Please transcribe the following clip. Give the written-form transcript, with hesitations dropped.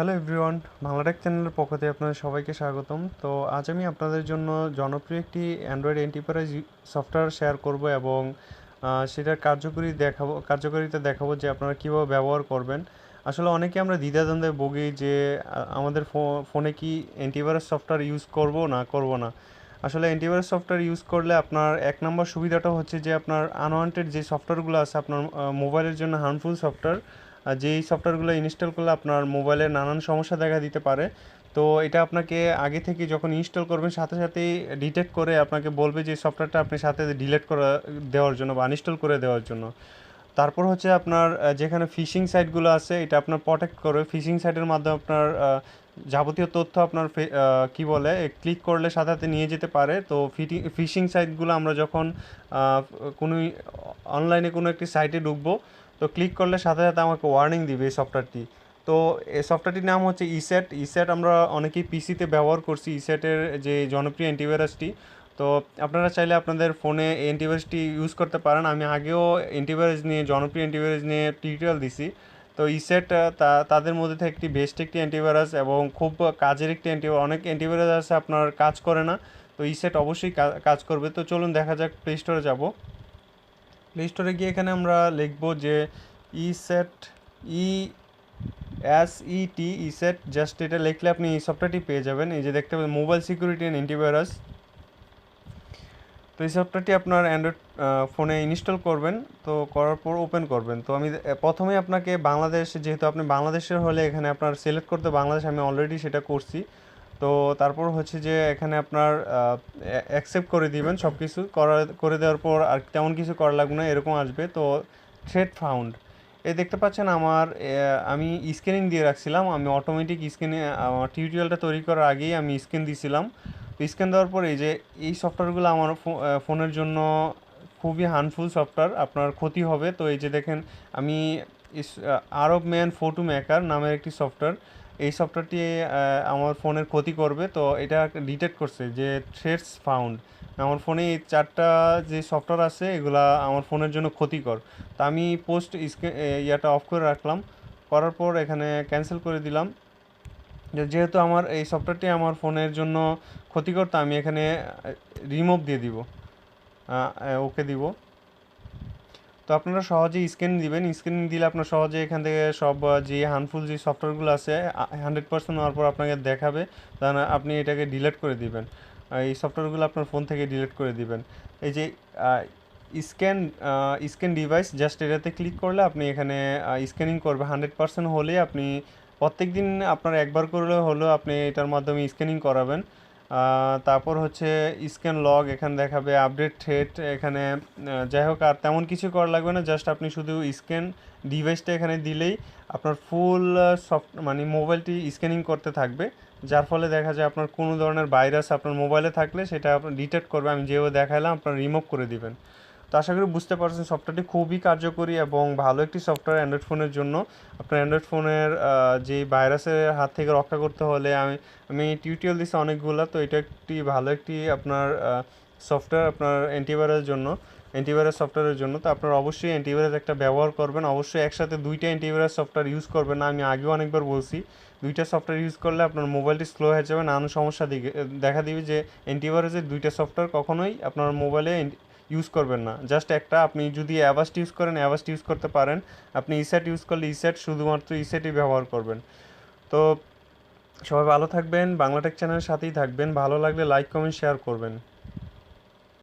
Hello everyone, Bangla Tech চ্যানেলের পক্ষ থেকে আপনাদের সবাইকে স্বাগতম। তো আজ আমি আপনাদের জন্য জনপ্রিয় একটি অ্যান্ড্রয়েড এন্টারপ্রাইজ সফটওয়্যার শেয়ার করব এবং সেটার কার্যকারিতা দেখাবো যে আপনারা কীভাবে ব্যবহার করবেন। আসলে অনেকে আমরা দ্বিধাদ্বন্দ্বে ভুগি যে আমাদের ফোনে কি অ্যান্টিভাইরাস সফটওয়্যার ইউজ করব না করব না। আসলে অ্যান্টিভাইরাস সফটওয়্যার ইউজ করলে আপনার এক নম্বর সুবিধাটা হচ্ছে যে আপনার আনওয়ান্টেড যে সফটওয়্যারগুলো আছে আপনার মোবাইলের জন্য হার্মফুল সফটওয়্যার, যেই সফটওয়্যারগুলো ইনস্টল করলে আপনার মোবাইলে নানান সমস্যা দেখা দিতে পারে। তো এটা আপনাকে আগে থেকে যখন ইনস্টল করবেন সাথে সাথেই ডিটেক্ট করে আপনাকে বলবে যে সফটওয়্যারটা আপনি সাথে ডিলিট করে দেওয়ার জন্য বা আনইনস্টল করে দেওয়ার জন্য। তারপর হচ্ছে আপনার যেখানে ফিশিং সাইটগুলো আছে এটা আপনার প্রোটেক্ট করে। ফিশিং সাইটের মাধ্যমে আপনার যাবতীয় তথ্য আপনার কি বলে ক্লিক করলে সাথে সাথে নিয়ে যেতে পারে। তো ফিশিং সাইটগুলো আমরা যখন কোনো অনলাইনে কোনো একটি সাইটে ঢুকবো, তো ক্লিক করলে সাথে সাথে আমাকে ওয়ার্নিং দিবে এই সফটওয়্যারটি। তো এই সফটওয়্যারটির নাম হচ্ছে ইস্যাট। ইস্যাট আমরা অনেকেই পিসিতে ব্যবহার করছি, ইস্যাটের যে জনপ্রিয় অ্যান্টিভাইরাসটি। তো আপনারা চাইলে আপনাদের ফোনে এই অ্যান্টিভাইরাসটি ইউজ করতে পারেন। আমি আগেও জনপ্রিয় অ্যান্টিভাইরাস নিয়ে টিউটোরিয়াল দিছি। তো ইস্যাট তাদের মধ্যে থেকে একটি বেস্ট একটি অ্যান্টিভাইরাস এবং খুব কাজের একটি অনেক অ্যান্টিভাইরাস আছে আপনার কাজ করে না, তো ইস্যাট অবশ্যই কাজ করবে। তো চলুন দেখা যাক, প্লে স্টোরে যাব। প্লে স্টোরে গিয়ে এখানে আমরা লিখব যে ইস্যাট, ইএসইটি ইস্যাট, জাস্ট এটা লিখলে আপনি এই সফটওয়্যারটি পেয়ে যাবেন। এই যে দেখতে পাবেন মোবাইল সিকিউরিটি অ্যান্ড অ্যান্টিভাইরাস। তো এই সফটওয়্যারটি আপনার অ্যান্ড্রয়েড ফোনে ইনস্টল করবেন। তো করার পর ওপেন করবেন। তো আমি প্রথমে আপনাকে বাংলাদেশ, যেহেতু আপনি বাংলাদেশের হলে এখানে আপনার সিলেক্ট করতে বাংলাদেশ, আমি অলরেডি সেটা করছি। তো তারপর হচ্ছে যে এখানে আপনার অ্যাকসেপ্ট করে দিবেন। সব কিছু করে দেওয়ার পর আর তেমন কিছু করা লাগবে না, এরকম আসবে। তো থ্রেড ফাউন্ড এই দেখতে পাচ্ছেন আমি স্ক্যানিং দিয়ে রাখছিলাম। আমি অটোমেটিক স্ক্যানে আমার টিউটোরিয়ালটা তৈরি করার আগেই আমি স্ক্যান দিয়েছিলাম। তো স্ক্যান দেওয়ার পর এই সফটওয়্যারগুলো আমার ফোনের জন্য খুবই হার্মফুল সফটওয়্যার, আপনার ক্ষতি হবে। তো এই যে দেখেন, আমি আরব ম্যান ফটো মেকার নামের একটি সফটওয়্যার, এই সফটওয়্যারটি আমার ফোনের ক্ষতি করবে। তো এটা ডিটেক্ট করছে যে থ্রেডস ফাউন্ড, আমার ফোনে এই চারটা যে সফটওয়্যার আছে এগুলা আমার ফোনের জন্য ক্ষতিকর। তা আমি ইয়াটা অফ করে রাখলাম। করার পর এখানে ক্যান্সেল করে দিলাম। যেহেতু আমার এই সফটওয়্যারটি আমার ফোনের জন্য ক্ষতিকর, তা আমি এখানে রিমুভ দিয়ে দিব, ওকে দিব। তো আপনারা সহজেই স্ক্যান দিবেন। স্ক্যানিং দিলে আপনার সহজে এখান থেকে সব যে হার্মফুল যে সফটওয়্যারগুলো আছে 100% হওয়ার পর আপনাকে দেখাবে, তখন আপনি এটাকে ডিলিট করে দিবেন। এই সফটওয়্যারগুলো আপনার ফোন থেকে ডিলিট করে দিবেন। এই যে স্ক্যান স্ক্যান ডিভাইস, জাস্ট এটাতে ক্লিক করলে আপনি এখানে স্ক্যানিং করবে। 100% হলে আপনি প্রত্যেক দিন আপনার একবার করলে হলেও আপনি এটার মাধ্যমে স্ক্যানিং করাবেন। তারপর হচ্ছে স্ক্যান লগ এখানে দেখাবে, আপডেট থ্রেড এখানে। যাই হোক, আর তেমন কিছু করা লাগবে না, জাস্ট আপনি শুধু স্ক্যান ডিভাইসটা এখানে দিলেই আপনার ফুল মানে মোবাইলটি স্ক্যানিং করতে থাকবে। যার ফলে দেখা যায় আপনার কোনো ধরনের ভাইরাস আপনার মোবাইলে থাকলে সেটা আপনার ডিটেক্ট করবে। আমি যেভাবে দেখালাম আপনার রিমুভ করে দিবেন। তো আশা করি বুঝতে পারছেন সফটওয়্যারটি খুবই কার্যকরী এবং ভালো একটি সফটওয়্যার অ্যান্ড্রয়েড ফোনের জন্য। আপনার অ্যান্ড্রয়েড ফোনের যে ভাইরাসের হাত থেকে রক্ষা করতে হলে আমি টিউটোরিয়াল দিচ্ছি অনেকগুলো। তো এটা একটি ভালো একটি আপনার সফটওয়্যার আপনার অ্যান্টিভাইরাস সফটওয়্যারের জন্য। তো আপনারা অবশ্যই অ্যান্টিভাইরাস একটা ব্যবহার করবেন। অবশ্যই একসাথে দুইটা অ্যান্টিভাইরাস সফটওয়্যার ইউজ করবেন না। আমি আগেও অনেকবার বলছি, দুইটা সফটওয়্যার ইউজ করলে আপনার মোবাইলটি স্লো হয়ে যাবে, নানান সমস্যা দেখা দিবে। যে অ্যান্টিভাইরাসের দুইটা সফটওয়্যার কখনোই আপনার মোবাইলে ইউজ করবেন না। জাস্ট একটা, আপনি যদি অ্যাভাস্ট ইউজ করেন অ্যাভাস্ট ইউজ করতে পারেন। আপনি ইস্যাট ইউজ করলে ইস্যাট, শুধুমাত্র ইস্যাটই ব্যবহার করবেন। তো সবাই ভালো থাকবেন, বাংলাটেক চ্যানেলের সাথেই থাকবেন। ভালো লাগলে লাইক কমেন্ট শেয়ার করবেন।